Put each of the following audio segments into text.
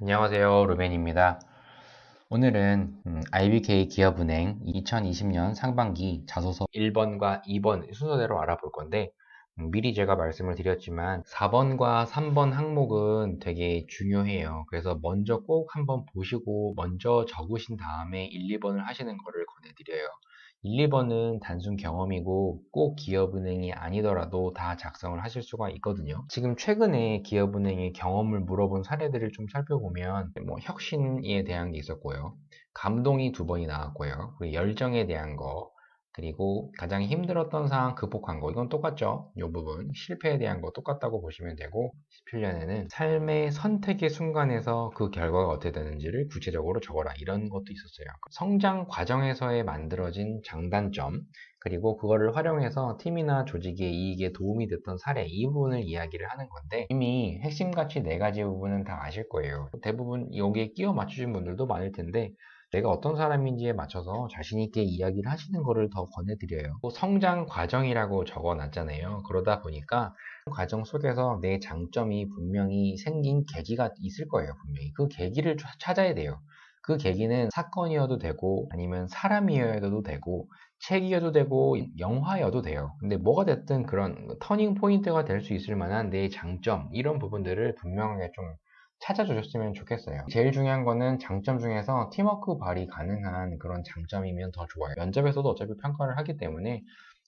안녕하세요. 루벤입니다. 오늘은 IBK 기업은행 2020년 상반기 자소서 1번과 2번 순서대로 알아볼 건데 미리 제가 말씀을 드렸지만 4번과 3번 항목은 되게 중요해요. 그래서 먼저 꼭 한번 보시고 먼저 적으신 다음에 1, 2번을 하시는 거를 권해드려요. 1, 2번은 단순 경험이고 꼭 기업은행이 아니더라도 다 작성을 하실 수가 있거든요. 지금 최근에 기업은행의 경험을 물어본 사례들을 좀 살펴보면 뭐 혁신에 대한 게 있었고요. 감동이 2번이 나왔고요. 그리고 열정에 대한 거, 그리고 가장 힘들었던 상황 극복한 거, 이건 똑같죠? 이 부분 실패에 대한 거 똑같다고 보시면 되고, 17년에는 삶의 선택의 순간에서 그 결과가 어떻게 되는지를 구체적으로 적어라, 이런 것도 있었어요. 성장 과정에서의 만들어진 장단점, 그리고 그거를 활용해서 팀이나 조직의 이익에 도움이 됐던 사례, 이 부분을 이야기를 하는 건데, 이미 핵심 가치 4가지 부분은 다 아실 거예요. 대부분 여기에 끼워 맞추신 분들도 많을 텐데, 내가 어떤 사람인지에 맞춰서 자신있게 이야기를 하시는 거를 더 권해드려요. 또 성장 과정이라고 적어놨잖아요. 그러다 보니까 그 과정 속에서 내 장점이 분명히 생긴 계기가 있을 거예요. 분명히 그 계기를 찾아야 돼요. 그 계기는 사건이어도 되고 아니면 사람이어도 되고 책이어도 되고 영화여도 돼요. 근데 뭐가 됐든 그런 터닝 포인트가 될 수 있을 만한 내 장점, 이런 부분들을 분명하게 좀 찾아주셨으면 좋겠어요. 제일 중요한 거는 장점 중에서 팀워크 발휘 가능한 그런 장점이면 더 좋아요. 면접에서도 어차피 평가를 하기 때문에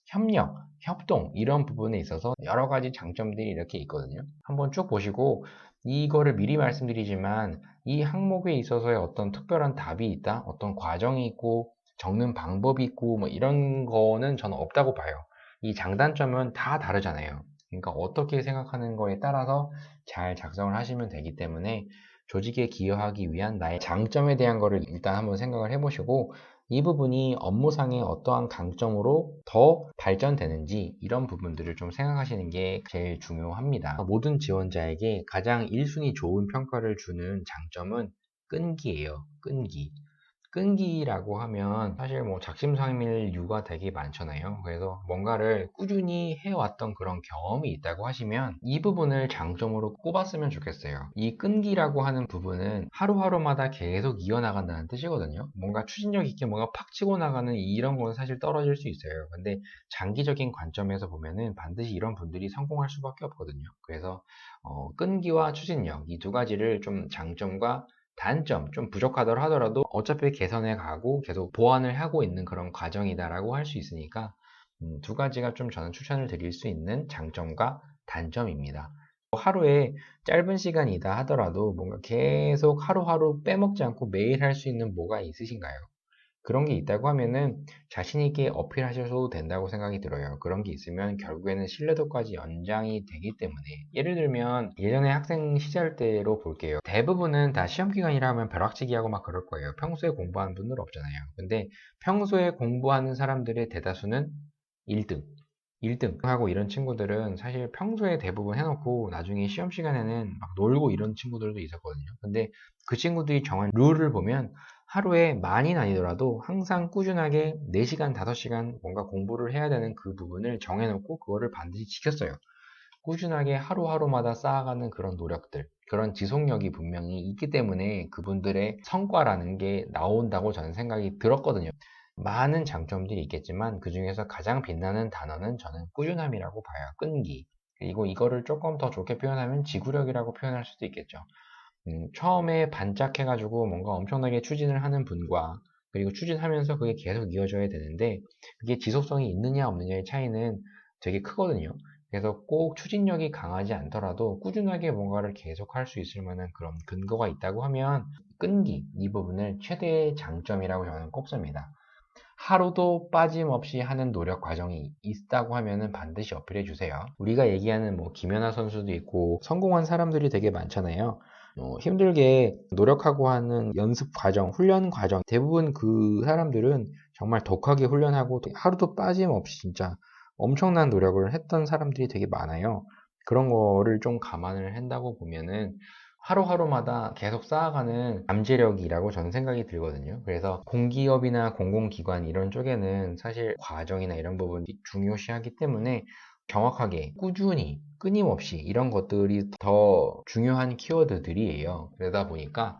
협력, 협동 이런 부분에 있어서 여러 가지 장점들이 이렇게 있거든요. 한번 쭉 보시고, 이거를 미리 말씀드리지만 이 항목에 있어서의 어떤 특별한 답이 있다, 어떤 과정이 있고 적는 방법이 있고 뭐 이런 거는 저는 없다고 봐요. 이 장단점은 다 다르잖아요. 그러니까 어떻게 생각하는 거에 따라서 잘 작성을 하시면 되기 때문에 조직에 기여하기 위한 나의 장점에 대한 거를 일단 한번 생각을 해보시고, 이 부분이 업무상의 어떠한 강점으로 더 발전되는지 이런 부분들을 좀 생각하시는 게 제일 중요합니다. 모든 지원자에게 가장 1순위 좋은 평가를 주는 장점은 끈기예요. 끈기. 끈기라고 하면 사실 뭐 작심삼일류가 되게 많잖아요. 그래서 뭔가를 꾸준히 해왔던 그런 경험이 있다고 하시면 이 부분을 장점으로 꼽았으면 좋겠어요. 이 끈기라고 하는 부분은 하루하루마다 계속 이어나간다는 뜻이거든요. 뭔가 추진력 있게 뭔가 팍 치고 나가는 이런 건 사실 떨어질 수 있어요. 근데 장기적인 관점에서 보면은 반드시 이런 분들이 성공할 수밖에 없거든요. 그래서 끈기와 추진력, 이 2가지를 좀 장점과 단점, 좀 부족하더라 하더라도 어차피 개선해 가고 계속 보완을 하고 있는 그런 과정이다라고 할 수 있으니까 2가지가 좀 저는 추천을 드릴 수 있는 장점과 단점입니다. 하루에 짧은 시간이다 하더라도 뭔가 계속 하루하루 빼먹지 않고 매일 할 수 있는 뭐가 있으신가요? 그런 게 있다고 하면은 자신있게 어필하셔도 된다고 생각이 들어요. 그런 게 있으면 결국에는 신뢰도까지 연장이 되기 때문에, 예를 들면 예전에 학생 시절 때로 볼게요. 대부분은 다 시험 기간이라 하면 벼락치기 하고 막 그럴 거예요. 평소에 공부하는 분들 없잖아요. 근데 평소에 공부하는 사람들의 대다수는 1등, 1등 하고 이런 친구들은 사실 평소에 대부분 해놓고 나중에 시험 시간에는 막 놀고 이런 친구들도 있었거든요. 근데 그 친구들이 정한 룰을 보면 하루에 많이는 아니더라도 항상 꾸준하게 4시간, 5시간 뭔가 공부를 해야 되는 그 부분을 정해놓고 그거를 반드시 지켰어요. 꾸준하게 하루하루마다 쌓아가는 그런 노력들, 그런 지속력이 분명히 있기 때문에 그분들의 성과라는 게 나온다고 저는 생각이 들었거든요. 많은 장점들이 있겠지만 그 중에서 가장 빛나는 단어는 저는 꾸준함이라고 봐요. 끈기. 그리고 이거를 조금 더 좋게 표현하면 지구력이라고 표현할 수도 있겠죠. 처음에 반짝해가지고 뭔가 엄청나게 추진을 하는 분과, 그리고 추진하면서 그게 계속 이어져야 되는데 그게 지속성이 있느냐 없느냐의 차이는 되게 크거든요. 그래서 꼭 추진력이 강하지 않더라도 꾸준하게 뭔가를 계속 할 수 있을 만한 그런 근거가 있다고 하면 끈기, 이 부분을 최대의 장점이라고 저는 꼽습니다. 하루도 빠짐없이 하는 노력 과정이 있다고 하면은 반드시 어필해 주세요. 우리가 얘기하는 뭐 김연아 선수도 있고 성공한 사람들이 되게 많잖아요. 힘들게 노력하고 하는 연습 과정, 훈련 과정, 대부분 그 사람들은 정말 독하게 훈련하고 하루도 빠짐없이 진짜 엄청난 노력을 했던 사람들이 되게 많아요. 그런 거를 좀 감안을 한다고 보면은 하루하루마다 계속 쌓아가는 잠재력이라고 저는 생각이 들거든요. 그래서 공기업이나 공공기관 이런 쪽에는 사실 과정이나 이런 부분이 중요시하기 때문에 정확하게, 꾸준히, 끊임없이 이런 것들이 더 중요한 키워드들이에요. 그러다 보니까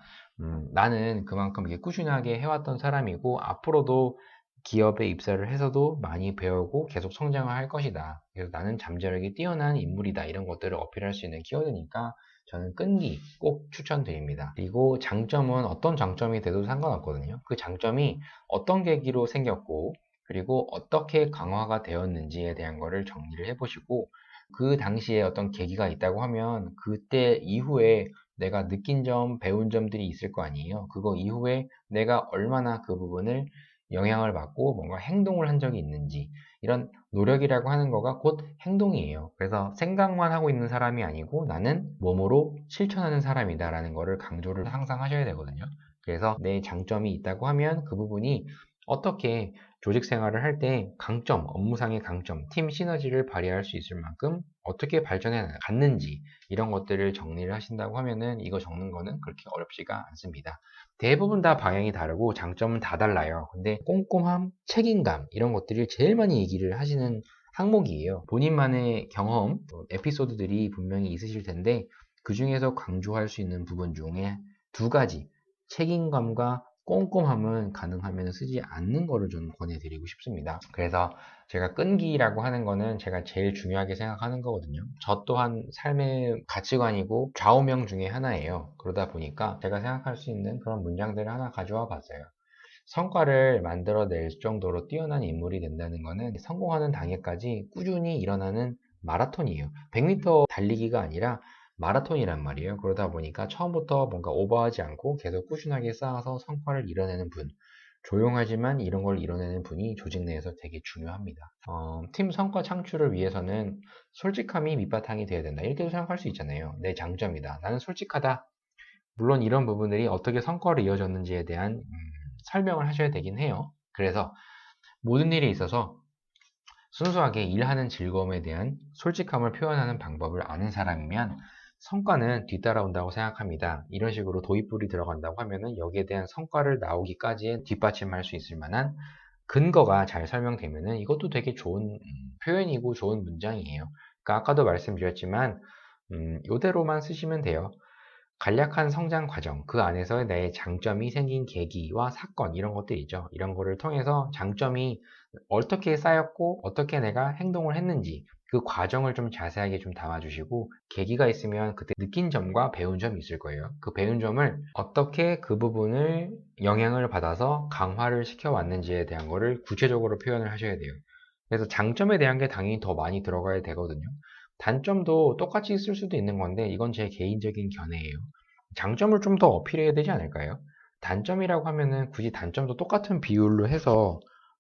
나는 그만큼 이게 꾸준하게 해왔던 사람이고 앞으로도 기업에 입사를 해서도 많이 배우고 계속 성장을 할 것이다. 그래서 나는 잠재력이 뛰어난 인물이다. 이런 것들을 어필할 수 있는 키워드니까 저는 끈기 꼭 추천드립니다. 그리고 장점은 어떤 장점이 돼도 상관없거든요. 그 장점이 어떤 계기로 생겼고 그리고 어떻게 강화가 되었는지에 대한 거를 정리를 해보시고 그 당시에 어떤 계기가 있다고 하면 그때 이후에 내가 느낀 점, 배운 점들이 있을 거 아니에요. 그거 이후에 내가 얼마나 그 부분을 영향을 받고 뭔가 행동을 한 적이 있는지 이런 노력이라고 하는 거가 곧 행동이에요. 그래서 생각만 하고 있는 사람이 아니고 나는 몸으로 실천하는 사람이다 라는 거를 강조를 항상 하셔야 되거든요. 그래서 내 장점이 있다고 하면 그 부분이 어떻게 조직 생활을 할 때 강점, 업무상의 강점, 팀 시너지를 발휘할 수 있을 만큼 어떻게 발전해 갔는지 이런 것들을 정리를 하신다고 하면은 이거 적는 거는 그렇게 어렵지가 않습니다. 대부분 다 방향이 다르고 장점은 다 달라요. 근데 꼼꼼함, 책임감 이런 것들을 제일 많이 얘기를 하시는 항목이에요. 본인만의 경험, 에피소드들이 분명히 있으실 텐데 그 중에서 강조할 수 있는 부분 중에 두 가지, 책임감과 꼼꼼함은 가능하면 쓰지 않는 거를 좀 권해드리고 싶습니다. 그래서 제가 끈기라고 하는 거는 제가 제일 중요하게 생각하는 거거든요. 저 또한 삶의 가치관이고 좌우명 중에 하나예요. 그러다 보니까 제가 생각할 수 있는 그런 문장들을 하나 가져와 봤어요. 성과를 만들어낼 정도로 뛰어난 인물이 된다는 것은 성공하는 당일까지 꾸준히 일어나는 마라톤이에요. 100m 달리기가 아니라 마라톤이란 말이에요. 그러다 보니까 처음부터 뭔가 오버하지 않고 계속 꾸준하게 쌓아서 성과를 이뤄내는 분. 조용하지만 이런 걸 이뤄내는 분이 조직 내에서 되게 중요합니다. 팀 성과 창출을 위해서는 솔직함이 밑바탕이 돼야 된다. 이렇게도 생각할 수 있잖아요. 내 장점이다. 나는 솔직하다. 물론 이런 부분들이 어떻게 성과로 이어졌는지에 대한 설명을 하셔야 되긴 해요. 그래서 모든 일에 있어서 순수하게 일하는 즐거움에 대한 솔직함을 표현하는 방법을 아는 사람이면 성과는 뒤따라온다고 생각합니다. 이런 식으로 도입부리 들어간다고 하면은 여기에 대한 성과를 나오기까지에 뒷받침할 수 있을 만한 근거가 잘 설명되면은 이것도 되게 좋은 표현이고 좋은 문장이에요. 그러니까 아까도 말씀드렸지만 이대로만 쓰시면 돼요. 간략한 성장 과정, 그 안에서 내 장점이 생긴 계기와 사건, 이런 것들 있죠. 이런 거를 통해서 장점이 어떻게 쌓였고, 어떻게 내가 행동을 했는지, 그 과정을 좀 자세하게 좀 담아주시고, 계기가 있으면 그때 느낀 점과 배운 점이 있을 거예요. 그 배운 점을 어떻게 그 부분을 영향을 받아서 강화를 시켜왔는지에 대한 거를 구체적으로 표현을 하셔야 돼요. 그래서 장점에 대한 게 당연히 더 많이 들어가야 되거든요. 단점도 똑같이 쓸 수도 있는 건데 이건 제 개인적인 견해예요. 장점을 좀 더 어필해야 되지 않을까요? 단점이라고 하면은 굳이 단점도 똑같은 비율로 해서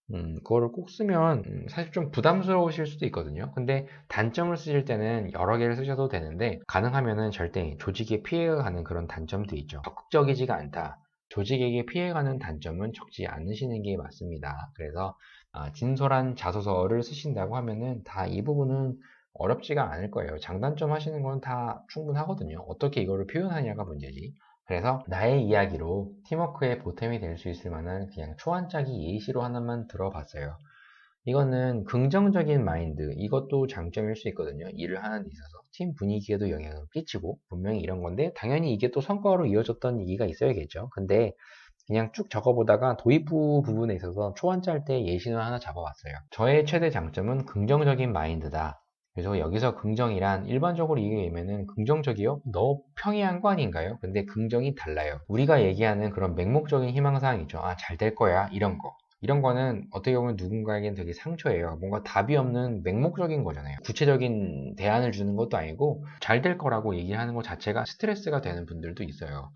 그거를 꼭 쓰면 사실 좀 부담스러우실 수도 있거든요. 근데 단점을 쓰실 때는 여러 개를 쓰셔도 되는데 가능하면은 절대 조직에 피해가 가는 그런 단점도 있죠. 적극적이지가 않다. 조직에게 피해가는 단점은 적지 않으시는 게 맞습니다. 그래서 진솔한 자소서를 쓰신다고 하면은 다 이 부분은 어렵지가 않을 거예요. 장단점 하시는 건 다 충분하거든요. 어떻게 이거를 표현하냐가 문제지. 그래서 나의 이야기로 팀워크의 보탬이 될 수 있을 만한 그냥 초안짜기 예시로 하나만 들어봤어요. 이거는 긍정적인 마인드, 이것도 장점일 수 있거든요. 일을 하는 데 있어서. 팀 분위기에도 영향을 끼치고, 분명히 이런 건데, 당연히 이게 또 성과로 이어졌던 얘기가 있어야겠죠. 근데 그냥 쭉 적어보다가 도입부 부분에 있어서 초안 짤 때 예시는 하나 잡아봤어요. 저의 최대 장점은 긍정적인 마인드다. 그래서 여기서 긍정이란 일반적으로 얘기하면은 긍정적이요? 너 평이한 거 아닌가요? 근데 긍정이 달라요. 우리가 얘기하는 그런 맹목적인 희망사항이죠. 아, 잘 될 거야. 이런 거. 이런 거는 어떻게 보면 누군가에겐 되게 상처예요. 뭔가 답이 없는 맹목적인 거잖아요. 구체적인 대안을 주는 것도 아니고 잘 될 거라고 얘기하는 것 자체가 스트레스가 되는 분들도 있어요.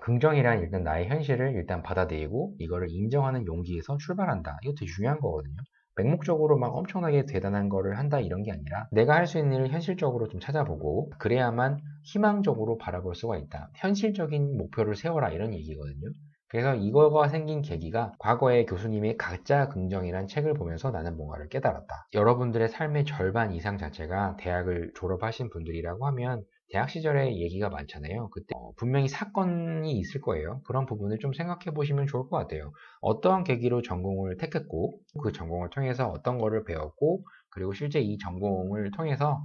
긍정이란 일단 나의 현실을 일단 받아들이고 이거를 인정하는 용기에서 출발한다. 이거 되게 중요한 거거든요. 맹목적으로 막 엄청나게 대단한 거를 한다 이런 게 아니라 내가 할 수 있는 일을 현실적으로 좀 찾아보고 그래야만 희망적으로 바라볼 수가 있다. 현실적인 목표를 세워라 이런 얘기거든요. 그래서 이거가 생긴 계기가 과거에 교수님의 가짜 긍정이란 책을 보면서 나는 뭔가를 깨달았다. 여러분들의 삶의 절반 이상 자체가 대학을 졸업하신 분들이라고 하면 대학 시절에 얘기가 많잖아요. 그때 분명히 사건이 있을 거예요. 그런 부분을 좀 생각해 보시면 좋을 것 같아요. 어떠한 계기로 전공을 택했고, 그 전공을 통해서 어떤 거를 배웠고, 그리고 실제 이 전공을 통해서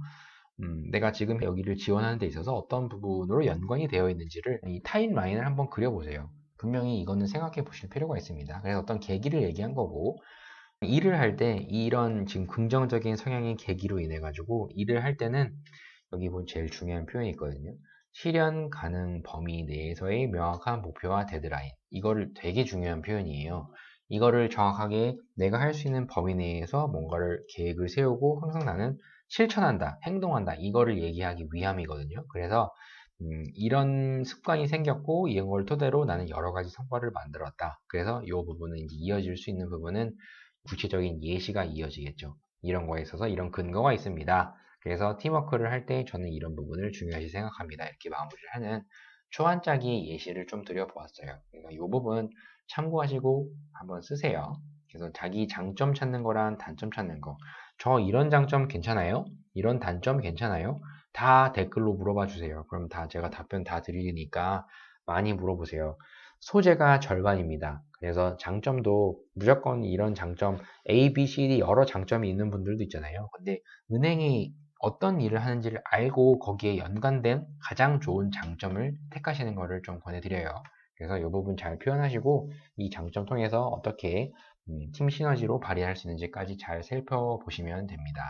내가 지금 여기를 지원하는 데 있어서 어떤 부분으로 연관이 되어 있는지를 이 타임라인을 한번 그려보세요. 분명히 이거는 생각해 보실 필요가 있습니다. 그래서 어떤 계기를 얘기한 거고, 일을 할 때 이런 지금 긍정적인 성향의 계기로 인해 가지고 일을 할 때는 여기 보면 제일 중요한 표현이 있거든요. 실현 가능 범위 내에서의 명확한 목표와 데드라인. 이거를 되게 중요한 표현이에요. 이거를 정확하게 내가 할 수 있는 범위 내에서 뭔가를 계획을 세우고 항상 나는 실천한다, 행동한다. 이거를 얘기하기 위함이거든요. 그래서 이런 습관이 생겼고 이런 걸 토대로 나는 여러 가지 성과를 만들었다. 그래서 이 부분은 이제 이어질 수 있는 부분은 구체적인 예시가 이어지겠죠. 이런 거에 있어서 이런 근거가 있습니다. 그래서 팀워크를 할 때 저는 이런 부분을 중요시 생각합니다. 이렇게 마무리를 하는 초안짜기 예시를 좀 드려보았어요. 그러니까 이 부분 참고하시고 한번 쓰세요. 그래서 자기 장점 찾는 거랑 단점 찾는 거. 저 이런 장점 괜찮아요? 이런 단점 괜찮아요? 다 댓글로 물어봐 주세요. 그럼 다 제가 답변 다 드리니까 많이 물어보세요. 소재가 절반입니다. 그래서 장점도 무조건 이런 장점 A, B, C, D 여러 장점이 있는 분들도 있잖아요. 근데 은행이 어떤 일을 하는지를 알고 거기에 연관된 가장 좋은 장점을 택하시는 것을 좀 권해드려요. 그래서 이 부분 잘 표현하시고 이 장점 통해서 어떻게 팀 시너지로 발휘할 수 있는지까지 잘 살펴보시면 됩니다.